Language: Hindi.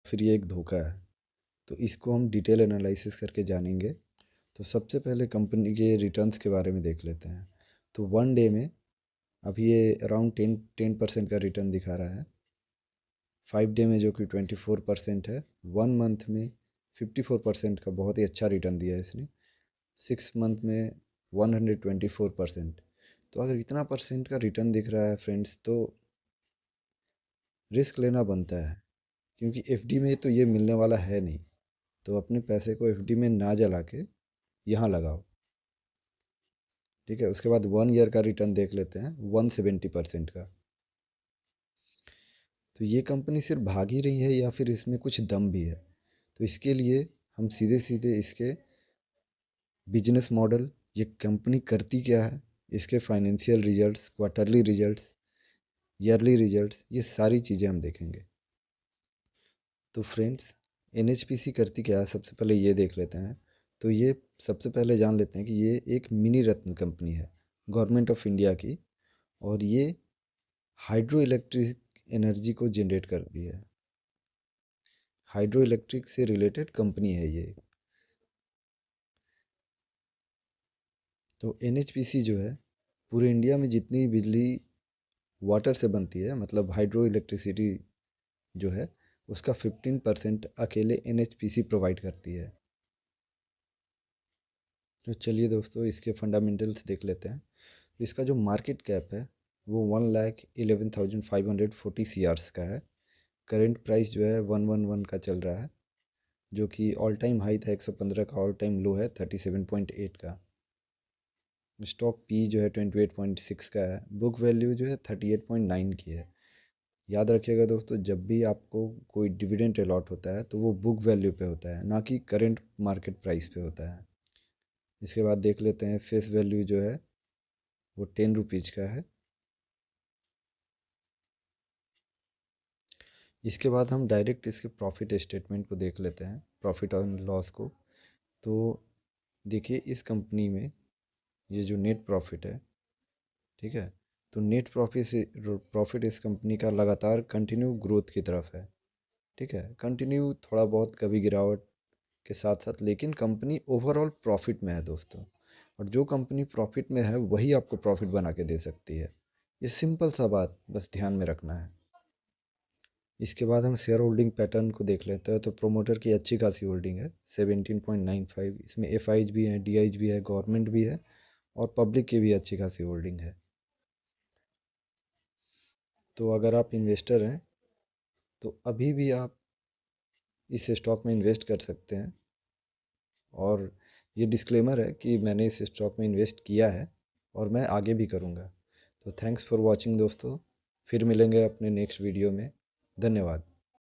फिर ये एक धोखा है। तो इसको हम डिटेल एनालिसिस करके जानेंगे। तो सबसे पहले कंपनी के रिटर्न्स के बारे में देख लेते हैं। तो 1 डे में अभी ये अराउंड 10% का रिटर्न दिखा रहा है। 5 डे में जो कि 24% है। 1 मंथ में 54% का बहुत ही अच्छा रिटर्न दिया है इसने। 6 मंथ में 124%। तो अगर इतना परसेंट का रिटर्न दिख रहा है फ्रेंड्स, तो रिस्क लेना बनता है, क्योंकि एफडी में तो ये मिलने वाला है नहीं। तो अपने पैसे को एफडी में ना जला के यहाँ लगाओ। ठीक है, उसके बाद 1 ईयर का रिटर्न देख लेते हैं, 170% का। तो ये कंपनी सिर्फ भाग ही रही है या फिर इसमें कुछ दम भी है? तो इसके लिए हम सीधे सीधे इसके बिजनेस मॉडल, ये कंपनी करती क्या है, इसके financial results, quarterly results, yearly results, ये सारी चीज़ें हम देखेंगे। तो फ्रेंड्स, एनएचपीसी करती क्या है, सबसे पहले ये देख लेते हैं। तो ये सबसे पहले जान लेते हैं कि ये एक मिनी रत्न कंपनी है गवर्नमेंट ऑफ इंडिया की, और ये हाइड्रो इलेक्ट्रिक एनर्जी को जनरेट करती है। हाइड्रो इलेक्ट्रिक से रिलेटेड कंपनी है ये। तो एनएचपीसी जो है, पूरे इंडिया में जितनी बिजली वाटर से बनती है, मतलब हाइड्रो इलेक्ट्रिसिटी जो है, उसका 15% अकेले एनएचपीसी प्रोवाइड करती है। तो चलिए दोस्तों, इसके फंडामेंटल्स देख लेते हैं। तो इसका जो मार्केट कैप है वो 1,11,540 सीआर्स का है। करेंट प्राइस जो है 111 का चल रहा है, जो कि ऑल टाइम हाई था 115 का, ऑल टाइम लो है 37.8 का। स्टॉक पी जो है 28.6 का है। बुक वैल्यू जो है 38.9 की है। याद रखिएगा दोस्तों, जब भी आपको कोई डिविडेंड अलॉट होता है तो वो बुक वैल्यू पे होता है, ना कि करंट मार्केट प्राइस पे होता है। इसके बाद देख लेते हैं, फेस वैल्यू जो है वो 10 रुपीज़ का है। इसके बाद हम डायरेक्ट इसके प्रॉफिट स्टेटमेंट को देख लेते हैं, प्रॉफिट और लॉस को। तो देखिए, इस कंपनी में ये जो नेट प्रॉफिट है, ठीक है, तो नेट प्रॉफिट इस कंपनी का लगातार कंटिन्यू ग्रोथ की तरफ है। ठीक है, कंटिन्यू, थोड़ा बहुत कभी गिरावट के साथ साथ, लेकिन कंपनी ओवरऑल प्रॉफिट में है दोस्तों। और जो कंपनी प्रॉफिट में है वही आपको प्रॉफिट बना के दे सकती है। ये सिंपल सा बात बस ध्यान में रखना है। इसके बाद हम शेयर होल्डिंग पैटर्न को देख लेते हैं। तो प्रोमोटर की अच्छी खासी होल्डिंग है 17.95। इसमें एफ भी हैं, डी भी है, गवर्नमेंट भी है, और पब्लिक की भी अच्छी खासी होल्डिंग है। तो अगर आप इन्वेस्टर हैं तो अभी भी आप इस स्टॉक में इन्वेस्ट कर सकते हैं। और ये डिस्क्लेमर है कि मैंने इस स्टॉक में इन्वेस्ट किया है और मैं आगे भी करूँगा। तो थैंक्स फॉर वॉचिंग दोस्तों। फिर मिलेंगे अपने नेक्स्ट वीडियो में। धन्यवाद।